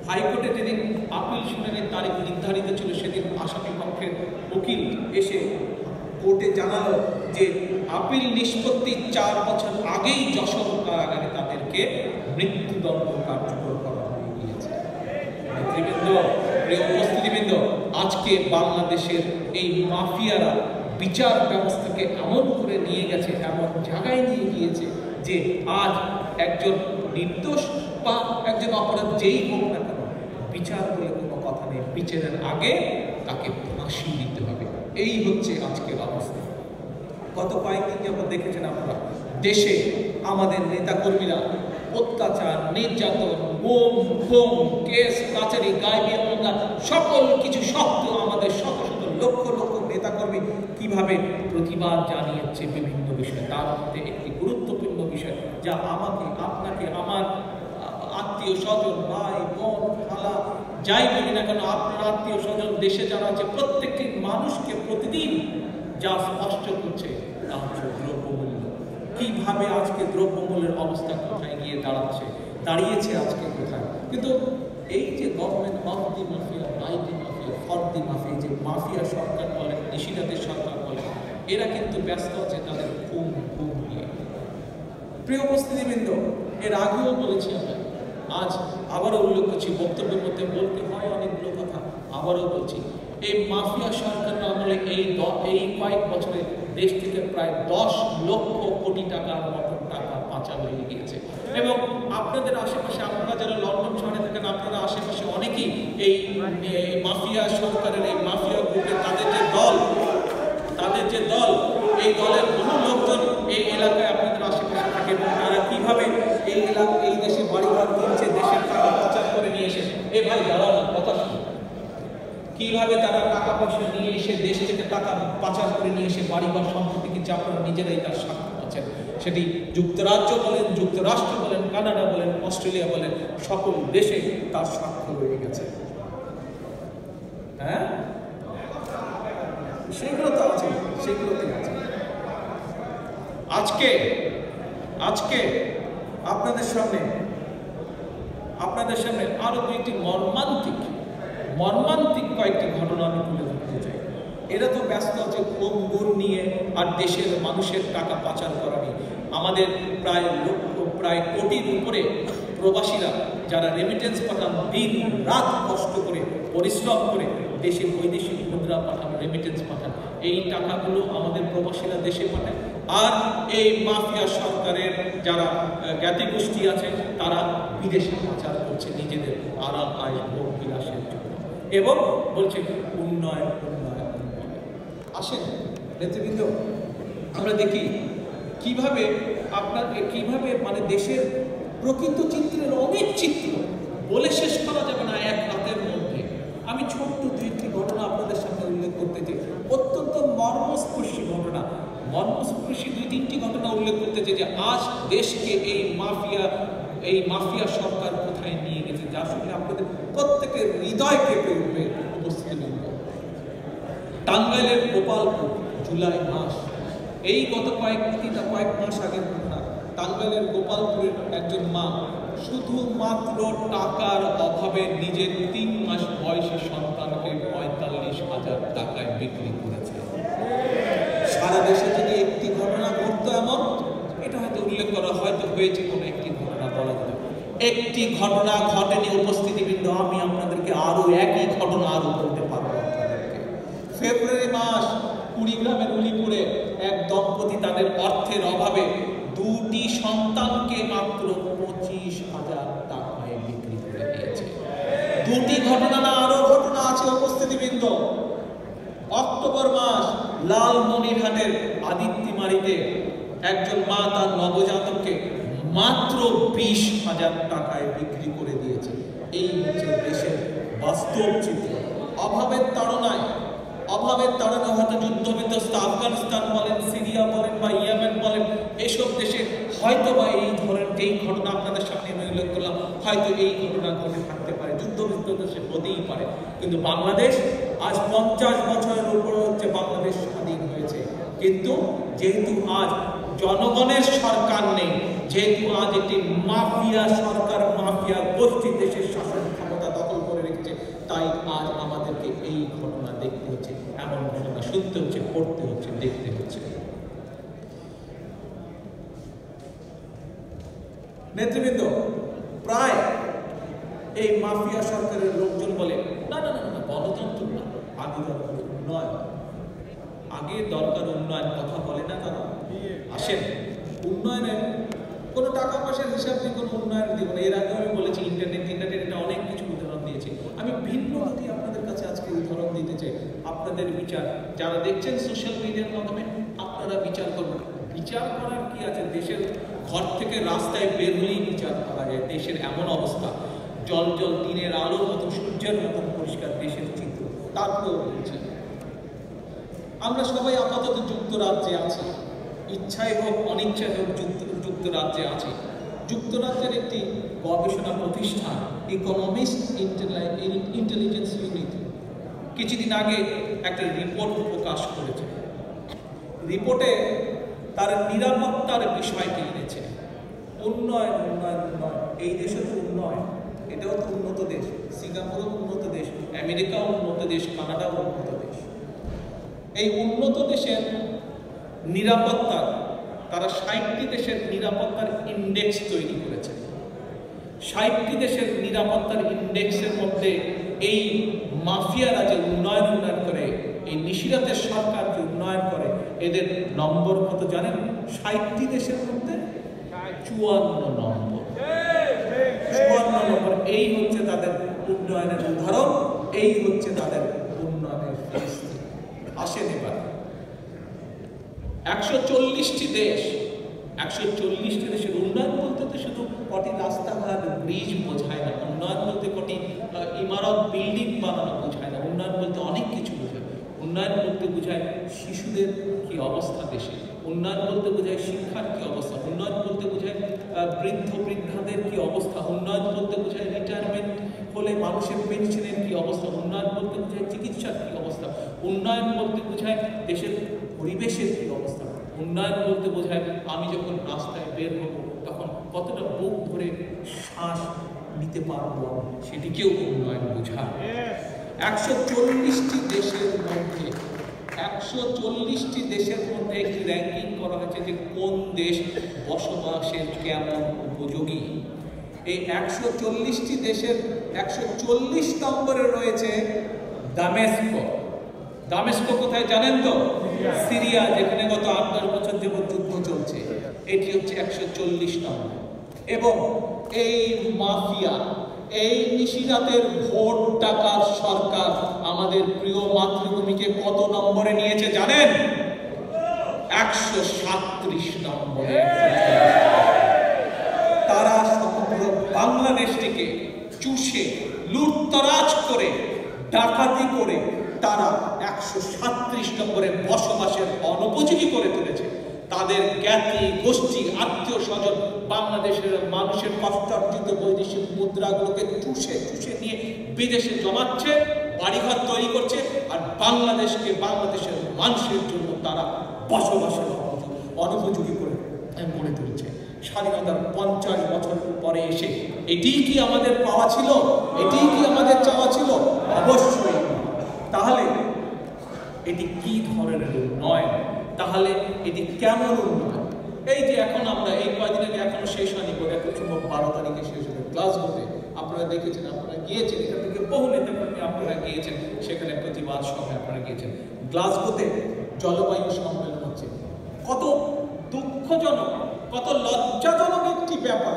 হাইকোর্টে যেদিন আপিল শুনানির তারিখ নির্ধারিত ছিল সেদিন আসামি পক্ষের উকিল এসে কোর্টে জানালো যে আপিল নিষ্পত্তির ৪ বছর আগেই যশোর কারাগারে তাদেরকে মৃত্যুদণ্ড কার্যকর করা হয়ে গিয়েছে। নেতৃবৃন্দ, প্রিয় উপস্থিতিবৃন্দ, আজকে বাংলাদেশের এই মাফিয়ারা বিচার ব্যবস্থাকে এমন করে নিয়ে গেছে, এমন জায়গায় নিয়ে গিয়েছে যে আজ একজন নির্দোষ বা একজন অপরাধ যেই হোক না কেন, বিচার বলে কোনো কথা নেই। বিচারের আগে তাকে ফাঁসি দিতে হবে। এই হচ্ছে আজকের অবস্থা। গত কয়েকদিন যেমন দেখেছেন আপনারা, দেশে আমাদের নেতাকর্মীরা অত্যাচার, নির্যাতন, গুম, খুন, কেস, কাচারি, গায়েবী মামলা সকল কিছু সত্ত্বেও আমাদের শত শত লক্ষ লক্ষ নেতাকর্মী কিভাবে প্রতিবাদ জানিয়েছে বিভিন্ন বিষয়ে। তার মধ্যে একটি গুরুত্বপূর্ণ বিষয় যা আমাকে, আপনাকে, আমার আত্মীয় স্বজন, ভাই বোন, খালা যাই বলি না কেন, আপনার আত্মীয় স্বজন দেশে যারা আছে প্রত্যেকটি মানুষকে প্রতিদিন যা স্পষ্ট করছে তা হচ্ছে দ্রব্যমূল্য। কিভাবে আজকে দ্রব্যমূল্যের অবস্থা কোথায় গিয়ে দাঁড়িয়েছে আজকে কোথায়। কিন্তু এই যে government of the mafia, by the mafia, for the mafia, যে মাফিয়া সরকার বলেন, নিশিরাতের সরকার বলেন, এরা কিন্তু ব্যস্ত আছে তাদের খুন নিয়ে। প্রিয় উপস্থিতিবৃন্দ, এর আগেও বলেছি আমরা, আজ আবারও উল্লেখ করছি, বক্তব্যের মধ্যে বলতে হয় অনেকগুলো কথা, আবারও বলছি, এই মাফিয়া সরকারের আমলে এই কয়েক বছরে দেশ থেকে প্রায় 10 লক্ষ কোটি টাকার মতো টাকা পাচার হয়ে গিয়েছে। এবং আপনাদের আশেপাশে, আপনারা যারা লন্ডন শহরে থাকেন, আপনারা আশেপাশে অনেকেই এই মাফিয়া সরকারের, এই মাফিয়া গ্রুপে তাদের যে দল, এই দলের বহু লোকজন এই এলাকায় আপনাদের আশেপাশে থাকে এবং তারা কিভাবে এই দেশে বাড়িঘর কিনছে, দেশের টাকা পাচার করে নিয়ে এসে, এ ভাই দাঁড়াও না, কথা শুনুন, কিভাবে তারা টাকা পয়সা নিয়ে এসে দেশ থেকে টাকা পাচার করে নিয়ে এসে বাড়িঘর সম্পত্তি কিনছে, আপনারা নিজেরাই তার সাক্ষী পাচ্ছেন। সেটি যুক্তরাজ্য বলেন, যুক্তরাষ্ট্র বলেন, কানাডা বলেন, অস্ট্রেলিয়া বলেন, সকল দেশে তার সাক্ষ্য রয়ে গেছে। হ্যাঁ, সেগুলো তো আছে, সেগুলোতে আছে। আজকে আপনাদের সামনে আরো দুইটি মর্মান্তিক কয়েকটি ঘটনা আমি তুলে ধরতে চাই। এরা তো ব্যস্ত আছে খুন নিয়ে আর দেশের মানুষের টাকা পাচার করা নিয়ে। আমাদের প্রায় কোটির উপরে প্রবাসীরা যারা রেমিটেন্স পাঠান, দিন রাত কষ্ট করে পরিশ্রম করে দেশে বৈদেশিক মুদ্রা পাঠান, রেমিটেন্স পাঠান, এই টাকাগুলো আমাদের প্রবাসীরা দেশে পাঠায়। আর এই মাফিয়া সরকারের যারা জ্ঞাতি গোষ্ঠী আছে তারা বিদেশে পাচার করছে নিজেদের আরাম, আয়, ভোগ বিলাসের জন্য এবং বলছে উন্নয়ন। আসেন নেতৃবৃন্দ, আমরা দেখি কিভাবে মানে দেশের প্রকৃত চিত্রের অনেক চিত্র বলে শেষ করা যাবে না এক রাতের মধ্যে। আমি ছোট্ট 2টি ঘটনা আপনাদের সামনে উল্লেখ করতে চাই, অত্যন্ত মর্মস্পর্শী ঘটনা, মর্মস্পর্শী 2-3টি ঘটনা উল্লেখ করতে চাই যে আজ দেশকে এই মাফিয়া সরকার কোথায় নিয়ে গেছে, যা শুনে আপনাদের প্রত্যেকের হৃদয় কেঁপে উঠবে। উপস্থিত টাঙ্গাইলের গোপালপুর, জুলাই মাস, এই গত কয়েক মাস আগের ঘটনা। টাঙ্গাইলের গোপালপুরের একজন মা শুধুমাত্র টাকার অভাবে নিজের 3 মাস বয়সী সন্তানকে 45,000 টাকায় বিক্রি করেছে। সারা দেশে যদি একটি ঘটনা ঘটতো এমন, এটা হয়তো উল্লেখ করা হয়েছে কোনো একটি ঘটনা বলা যেত। একটি ঘটনা ঘটেনি উপস্থিতিবৃন্দ, আমি আপনাদেরকে আরো একই ঘটনা আরো বলতে পারবো। ফেব্রুয়ারি মাস কুড়িগ্রামের উলিপুরে এক দম্পতি তাদের অর্থের অভাবে 2টি সন্তানকে মাত্র 25,000 টাকায় বিক্রি করে দিয়েছে। 2টি ঘটনা না, আরো ঘটনা আছে উপস্থিতিবৃন্দ। অক্টোবর মাস লালমনিরহাটের আদিত্যিমারিতে একজন মা তার নবজাতককে মাত্র 20,000 টাকায় বিক্রি করে দিয়েছে। এই হচ্ছে দেশের বাস্তব চিত্র। অভাবের তাড়নায় হয়তো যুদ্ধবিধ্বস্ত আফগানিস্তান বলেন, সিরিয়া বলেন বা ইয়েমেন বলেন, এসব দেশে হয়তো বা এই ধরনের যেই ঘটনা আপনাদের সামনে আমি উল্লেখ করলাম, হয়তো এই ঘটনা ঘটে থাকতে পারে। যুদ্ধবিধ্বস্ত দেশ হতেই পারে, কিন্তু বাংলাদেশ আজ 50 বছরের উপরে হচ্ছে বাংলাদেশ স্বাধীন হয়েছে, কিন্তু যেহেতু আজ জনগণের সরকার নেই, যেহেতু আজ একটি মাফিয়া সরকার, মাফিয়া গোষ্ঠী দেশের শাসন ক্ষমতা দখল করে রেখেছে, তাই আজ আমাদেরকে এই ঘটনা দেখতে হচ্ছে, এমন ঘটনা শুনতে হচ্ছে, পড়তে হচ্ছে, দেখতে হচ্ছে। নেতৃবৃন্দ, প্রায় এই মাফিয়া সরকারের লোকজন বলে না না না না, গণতন্ত্র না, আগে দরকার উন্নয়ন, আগে দরকার উন্নয়ন। কথা বলে না তারা? আসেন, উন্নয়নের কোনো টাকা পয়সার হিসাব দিয়ে কোনো উন্নয়ন দিব না। এর আগে আমি বলেছি ইন্টারনেট এটা অনেক কিছু উদাহরণ দিয়েছি। আমি ভিন্ন গতি আপনাদের কাছে আজকে উদাহরণ দিতে চাই। আপনাদের বিচার, যারা দেখছেন সোশ্যাল মিডিয়ার মাধ্যমে, আপনারা বিচার করবেন। বিচার করার কি আছে? দেশের ঘর থেকে রাস্তায় বের হলেই বিচার করা যায়। দেশের এমন অবস্থা, জল জল দিনের আলোর মতো, সূর্যের মতন পরিষ্কার দেশের চিত্র, তারপরেও বলছি আমরা সবাই আপাতত যুক্তরাজ্যে আছি, ইচ্ছায় হোক অনিচ্ছায় হোক যুক্তরাজ্যে আছি। যুক্তরাজ্যের একটি গবেষণা প্রতিষ্ঠান ইকোনমিস্ট ইন্টেলিজেন্স ইউনিট কিছুদিন আগে একটা রিপোর্ট প্রকাশ করেছে। রিপোর্টে তার নিরাপত্তার বিষয়টি এনেছে। উন্নয়ন উন্নয়ন উন্নয়ন, এই দেশে তো উন্নয়ন, এটাও তো উন্নত দেশ, সিঙ্গাপুরও উন্নত দেশ, আমেরিকাও উন্নত দেশ, কানাডাও উন্নত দেশ। এই উন্নত দেশের নিরাপত্তার, তারা 60টি দেশের নিরাপত্তার ইন্ডেক্স তৈরি করেছে। 60টি দেশের নিরাপত্তার ইন্ডেক্সের মধ্যে এই মাফিয়ারা যে উন্নয়ন করে, এই নিশিরাতের সরকার যে উন্নয়ন করে, এদের নম্বর কত জানেন? 60টি দেশের মধ্যে 54 নম্বর। 54 নম্বর। এই হচ্ছে তাদের উন্নয়নের উদাহরণ, এই হচ্ছে তাদের উন্নয়নের পরিস্থিতি। আসেন এবার 140টি দেশ, 140টি দেশের উন্নয়ন বলতে তো শুধু কটি রাস্তাঘাট ব্রিজ বোঝায় না। উন্নয়ন বলতে কটি ইমারত বিল্ডিং বানানো বোঝায় না। উন্নয়ন বলতে অনেক কিছু বোঝায়। উন্নয়ন বলতে বোঝায় শিশুদের কি অবস্থা দেশে, উন্নয়ন বলতে বোঝায় শিক্ষার কি অবস্থা, উন্নয়ন বলতে বোঝায় বৃদ্ধদের কি অবস্থা, উন্নয়ন বলতে বোঝায় রিটায়ারমেন্ট হলে মানুষের পেনশনের কি অবস্থা, উন্নয়ন বলতে বোঝায় চিকিৎসার কি অবস্থা, উন্নয়ন বলতে বোঝায় দেশের পরিবেশের কি অবস্থা, উন্নয়ন বলতে বোঝায় আমি যখন রাস্তায় বের হব তখন কতটা বুক ধরে শ্বাস নিতে পারবো, সেটিকেও উন্নয়ন বোঝায়। 140টি দেশের মধ্যে 140টি দেশের মধ্যে একটি র্যাঙ্কিং করা হয়েছে যে কোন দেশ বসবাসের কেমন উপযোগী। এই 140টি দেশের 140 নম্বরে রয়েছে দামেস্কো। দামেস্কো কোথায় জানেন তো? সিরিয়া, যেখানে গত 8 বছর যাবত যুদ্ধ চলছে। এটি হচ্ছে 140 নম্বর। এবং এই মাফিয়া, এই নিশিরাতের ভোট টাকার সরকার আমাদের প্রিয় মাতৃভূমিকে কত নম্বরে নিয়েছে জানেন? 137 নম্বরে। তারা সমগ্র বাংলাদেশটিকে চুষে লুটতরাজ করে ডাকাতি করে তারা 137 নম্বরে বসবাসের অনুপযোগী করে তুলেছে। তাদের জ্ঞাতি গোষ্ঠী, আত্মীয় স্বজন বাংলাদেশের মানুষের কষ্টার্জিত বৈদেশিক মুদ্রাগুলোকে চুষে চুষে নিয়ে বিদেশে জমাচ্ছে, বাড়িঘর তৈরি করছে, আর বাংলাদেশকে, বাংলাদেশের মানুষের জন্য তারা বসবাসের অনুপযোগী করে গড়ে তুলছে। স্বাধীনতার 50 বছর পরে এসে এটিই কি আমাদের পাওয়া ছিল? এটিই কি আমাদের চাওয়া ছিল? অবশ্যই। তাহলে এটি কি ধরনের উন্নয়ন? তাহলে এটি কেমন উন্নয়ন? এই যে এখন আমরা এই কয়েকদিন আগে, এখনো শেষ হয়নি, 12 তারিখে শেষ হবে গ্লাসগোতে। আপনারা দেখেছেন, আপনারা গিয়েছেন, এখান থেকে বহু নেতাকর্মী আপনারা গিয়েছেন, সেখানে প্রতিবাদ সভায় আপনারা গিয়েছেন। গ্লাসগোতে জলবায়ু সম্মেলন হচ্ছে। কত দুঃখজনক, কত লজ্জাজনক একটি ব্যাপার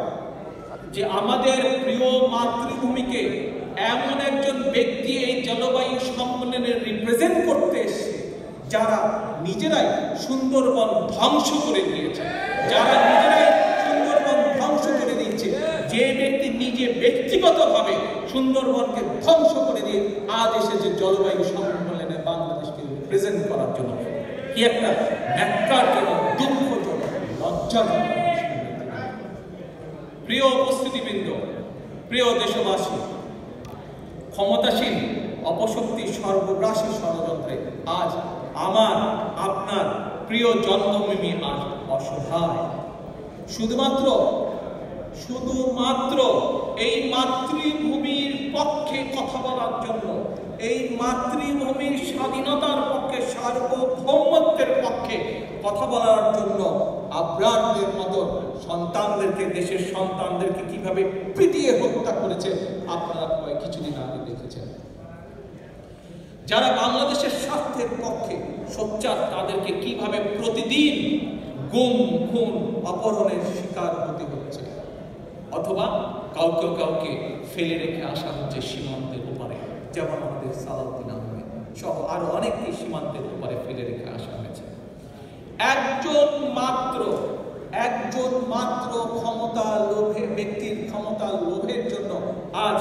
যে আমাদের প্রিয় মাতৃভূমিকে এমন একজন ব্যক্তি এই জলবায়ু সম্মেলনে রিপ্রেজেন্ট করতে এসেছে, যারা নিজেরাই সুন্দরবন ধ্বংস করে দিয়েছে, যারা নিজেরাই সুন্দরবন ধ্বংস করে দিয়েছে, যে ব্যক্তি নিজে ব্যক্তিগতভাবে সুন্দরবনকে ধ্বংস করে দিয়ে আজ এসেছে জলবায়ু সম্মেলনে বাংলাদেশকে রিপ্রেজেন্ট করার জন্য। কি একটা ন্যাক্কারজনক, দুঃখজনক, লজ্জাজনক। প্রিয় উপস্থিতিবৃন্দ, প্রিয় দেশবাসী, ক্ষমতাসীন অপশক্তির সর্বগ্রাসী ষড়যন্ত্রে আজ আমার আপনার প্রিয় জন্মভূমি আজ অসহায়। শুধুমাত্র এই মাতৃভূমির পক্ষে কথা বলার জন্য, এই মাতৃভূমির স্বাধীনতার পক্ষে, সার্বভৌমত্বের পক্ষে কথা বলার জন্য আব্রারদের মতো সন্তানদেরকে, দেশের সন্তানদেরকে কিভাবে পিটিয়ে হত্যা করেছে আপনারা কিছুদিন আগে দেখেছেন। যারা বাংলাদেশের স্বার্থের পক্ষে সোচ্চার তাদেরকে কিভাবে প্রতিদিন গুম, খুন, অপহরণের শিকার হতে হচ্ছে, অথবা কাউকে ফেলে রেখে আসা হচ্ছে সীমান্তের ওপারে, যেমন আমাদের সালাউদ্দিন আহমেদ সহ আরো অনেককে সীমান্তের ওপারে ফেলে রেখে আসা হয়েছে। একজন মাত্র ক্ষমতা লোভে, ব্যক্তির ক্ষমতা লোভের জন্য আজ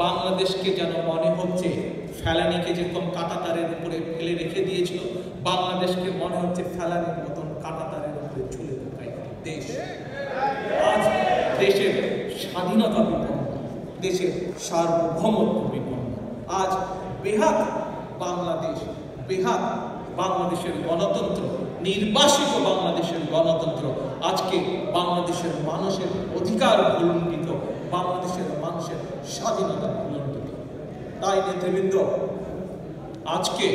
বাংলাদেশকে যেন মনে হচ্ছে ফেলানিকে যেরকম কাঁটাতারের উপরে ফেলে রেখে দিয়েছিল, বাংলাদেশকে মনে হচ্ছে ফেলানির মতন কাঁটাতারের উপরে ঝুলে থাকা একটি দেশ। আজ দেশের স্বাধীনতা বিপন্ন, দেশের সার্বভৌমত্ব বিপন্ন। আজ বেহাত বাংলাদেশ, বেহাত বাংলাদেশের গণতন্ত্র, নির্বাসিত বাংলাদেশের গণতন্ত্র আজকে বাংলাদেশের মানুষের অধিকার ভুলুণ্ঠিত, বাংলাদেশের মানুষের স্বাধীনতা ভুলুণ্ঠিত। তাই নেতৃবৃন্দ, আজকে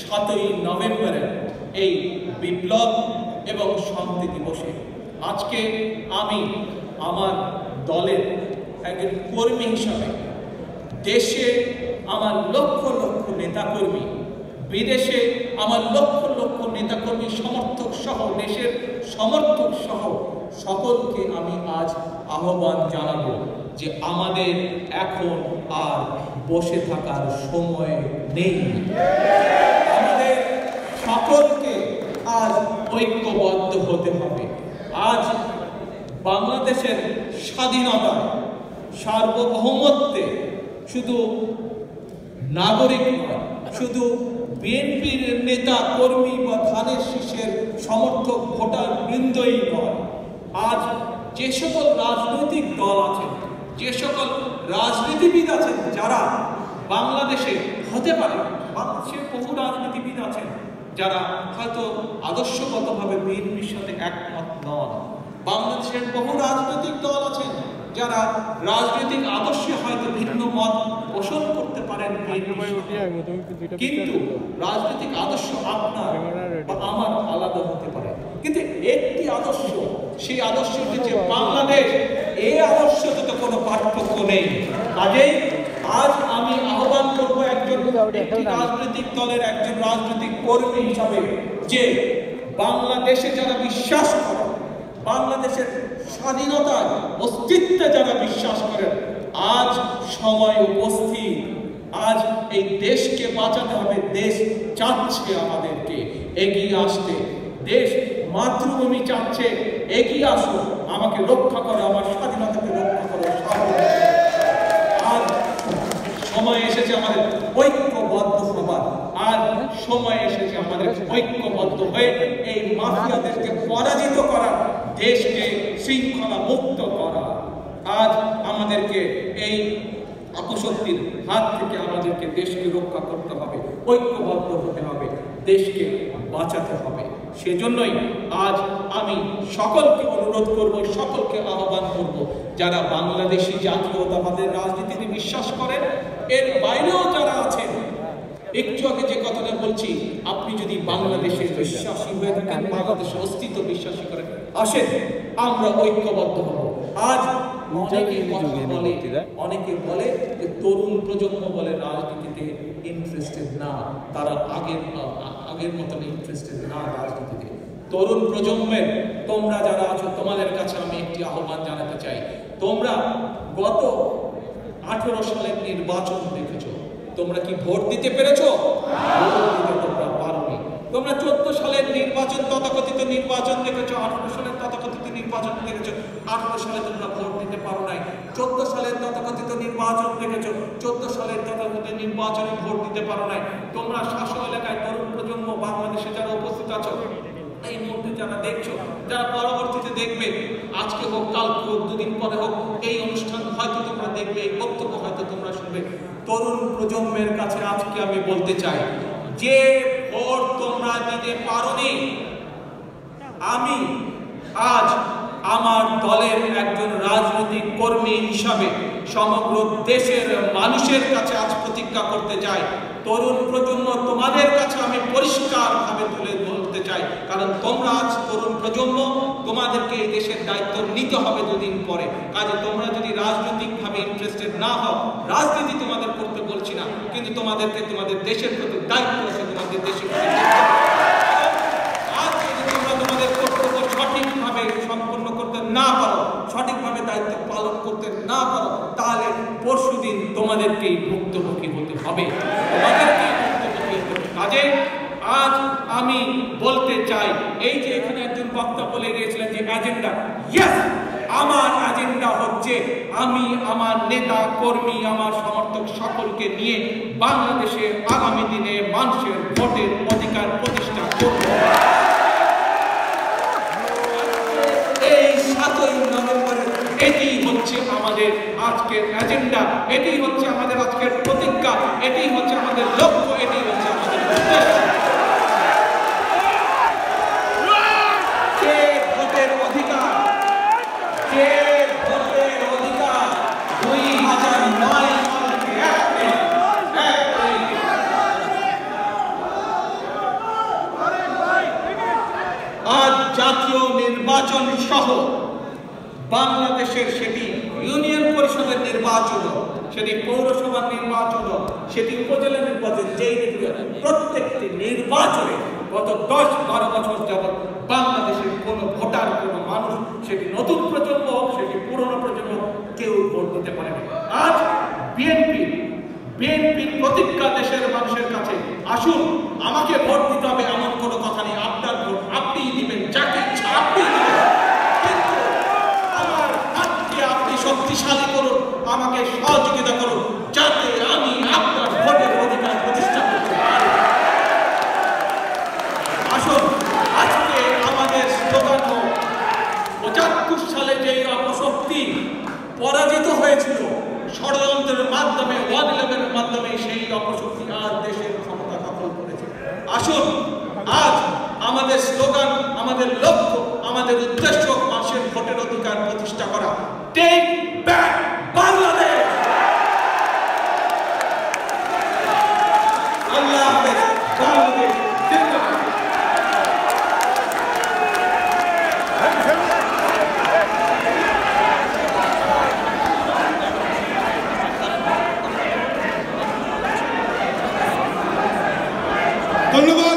7ই নভেম্বরের এই বিপ্লব এবং শান্তি দিবসে আজকে আমি আমার দলের একজন কর্মী হিসাবে দেশে আমার লক্ষ লক্ষ নেতাকর্মী, বিদেশে আমার লক্ষ লক্ষ নেতাকর্মী, সমর্থক সহ, দেশের সমর্থক সহ সকলকে আমি আজ আহ্বান জানাবো যে আমাদের এখন আর বসে থাকার সময় নেই। আমাদের সকলকে আজ ঐক্যবদ্ধ হতে হবে। আজ বাংলাদেশের স্বাধীনতায়, সার্বভৌমত্বে শুধু নাগরিক নয়, শুধু বিএনপির নেতা কর্মী বা ধানের শীষের সমর্থক ভোটার বৃন্দই নয়, আজ যে সকল রাজনৈতিক দল আছেন, যে সকল রাজনীতিবিদ আছেন, যারা বাংলাদেশে হতে পারে, বাংলাদেশের বহু রাজনীতিবিদ আছেন যারা হয়তো আদর্শগতভাবে বিএনপির সাথে একমত নন, বাংলাদেশের বহু রাজনৈতিক দল আছেন যারা রাজনৈতিক আদর্শে হয়তো ভিন্ন মত পোষণ করতে পারেন, কিন্তু রাজনৈতিক আদর্শ আপনার বা আমার আলাদা হতে পারে, কিন্তু একটি আদর্শ, সেই আদর্শ হচ্ছে বাংলাদেশ। এই আদর্শতে তো কোনো পার্থক্য নেই। কাজেই আজ আমি আহ্বান করব একজন রাজনৈতিক দলের একজন রাজনৈতিক কর্মী হিসাবে যে বাংলাদেশে যারা বিশ্বাস করে, বাংলাদেশের স্বাধীনতার অস্তিত্বে যারা বিশ্বাস করেন, আজ সময় উপস্থিত। আজ এই দেশকে বাঁচাতে হবে। দেশ চাচ্ছে আমাদেরকে এগিয়ে আসতে, দেশ মাতৃভূমি চাচ্ছে এগিয়ে আসো, আমাকে রক্ষা করো, আমার স্বাধীনতাকে রক্ষা করো। আজ সময় এসেছে আমাদের ঐক্যবদ্ধ হবার, আর সময় এসেছে আমাদের ঐক্যবদ্ধ হয়ে এই মাফিয়াদেরকে পরাজিত করা, দেশকে শৃঙ্খলা মুক্ত করা। আজ আমাদেরকে এই অপশক্তির হাত থেকে আমাদেরকে দেশকে রক্ষা করতে হবে, ঐক্যবদ্ধ হতে হবে, দেশকে বাঁচাতে হবে। সেজন্যই আজ আমি সকলকে অনুরোধ করব, সকলকে আহ্বান করব, যারা বাংলাদেশি জাতীয়তাবাদের রাজনীতিতে বিশ্বাস করেন, এর বাইরেও যারা আছেন, একটু আগে যে কথাটা বলছি, আপনি যদি বাংলাদেশের বিশ্বাসী হয়ে থাকেন, বাংলাদেশের অস্তিত্ব বিশ্বাসী করেন, আসেন আমরা ঐক্যবদ্ধ হব। আজ অনেকে বলে যে তরুণ প্রজন্ম বলে রাজনীতিতে ইন্টারেস্টেড না, তারা আগের মতন ইন্টারেস্টেড না রাজনীতিতে। তরুণ প্রজন্মের তোমরা যারা আছো, তোমাদের কাছে আমি একটি আহ্বান জানাতে চাই। তোমরা গত 18 সালের নির্বাচন দেখেছো, তোমরা কি ভোট দিতে পেরেছো? তোমরা পারোনি। তোমরা 14 সালের নির্বাচন, তথাকথিত নির্বাচন দেখেছো, 18 সালের তথাকথিত নির্বাচন দেখেছো, 18 সালে তোমরা ভোট দিতে পারো নাই। 14 সালের তথাকথিত নির্বাচন দেখেছো, 14 সালের তথাকথিত নির্বাচনে ভোট দিতে পারো নাই। তোমরা শাসক এলাকায় তরুণ প্রজন্ম বাংলাদেশে যারা উপস্থিত আছো, এই মুহূর্তে যারা দেখছো, যারা পরবর্তীতে দেখবে, আজকে হোক, কালকে হোক, দুদিন পরে হোক, এই অনুষ্ঠান হয়তো তোমরা দেখবে, এই তোমরা শুনবে। তরুণ প্রজন্মের কাছে আজকে আমি বলতে চাই, যে ভোট তোমরা দিতে পারোনি, আমি আজ আমার দলের একজন রাজনৈতিক কর্মী হিসাবে সমগ্র দেশের মানুষের কাছে আজ প্রতিজ্ঞা করতে চাই, তরুণ প্রজন্ম তোমাদের কাছে আমি পরিষ্কারভাবে তুলে ধরতে চাই, কারণ তোমরা আজ তরুণ প্রজন্ম, তোমাদেরকে এই দেশের দায়িত্ব নিতে হবে দুদিন পরে। কাজে তোমরা যদি রাজনৈতিকভাবে ইন্টারেস্টেড না হও, রাজনীতি তোমাদের করতে বলছি না, কিন্তু তোমাদেরকে তোমাদের দেশের প্রতি দায়িত্ব আছে, তোমাদের দেশের প্রতি আজ যদি তোমরা তোমাদের কর্তব্য সঠিকভাবে সম্পন্ন করতে না পারো, সঠিকভাবে দায়িত্ব পালন করতে না পারো, তাহলে পরশুদিন তোমাদেরকেই ভুক্তভোগী হতে হবে, তোমাদেরকেই ভুক্তভোগী হতে হবে। কাজে আজ আমি বলতে চাই, এই যে এখানে একজন বক্তা বলে গিয়েছিলেন যে এজেন্ডা, ইয়েস, আমার এজেন্ডা হচ্ছে আমি আমার নেতা কর্মী, আমার সমর্থক সকলকে নিয়ে বাংলাদেশে আগামী দিনে মানুষের ভোটের অধিকার প্রতিষ্ঠা করব। এই 7ই নভেম্বরের এটি হচ্ছে আমাদের আজকের এজেন্ডা, এটি হচ্ছে আমাদের আজকের প্রতিজ্ঞা, এটি হচ্ছে আমাদের লক্ষ্য, এটি হচ্ছে আমাদের উদ্দেশ্য। জাতীয় নির্বাচন সহ বাংলাদেশের, সেটি ইউনিয়ন পরিষদের নির্বাচন, সেটি পৌরসভার নির্বাচন, সেটি উপজেলা নির্বাচন, যেই প্রত্যেকটি নির্বাচনে গত 10-12 বছর যাবৎ বাংলাদেশের কোনো ভোটার, কোনো মানুষ, সেটি নতুন প্রজন্ম হোক, সেটি পুরনো প্রজন্ম, কেউ ভোট দিতে পারেনি। আজ বিএনপির প্রতিজ্ঞা দেশের মানুষের কাছে, আসুন আমাকে ভোট দিতে হবে এমন কোনো কথা নেই, আপনার ভোট আপনিই দিবেন, যাকে ইচ্ছা আপনি দিবেন, কিন্তু আমার হাতকে আপনি শক্তিশালী করুন, আমাকে সহযোগিতা করুন, যাতে আমি আপনার ভোটের অধিকার প্রতিষ্ঠা করতে পারি। আসুন আজকে আমাদের স্লোগান হোক, 75 সালে যে অপশক্তি পরাজিত হয়েছিল ষড়যন্ত্রের মাধ্যমে, 111-এর মাধ্যমে, সেই অপশক্তি আজ দেশের ক্ষমতা দখল করেছে। আসুন আজ আমাদের স্লোগান, আমাদের লক্ষ্য, আমাদের উদ্দেশ্য মানুষের ভোটের অধিকার প্রতিষ্ঠা করা। Take back Bangladesh. আল্লাহ হাফেজ। বাংলাদেশ জিন্দাবাদ।
ধন্যবাদ।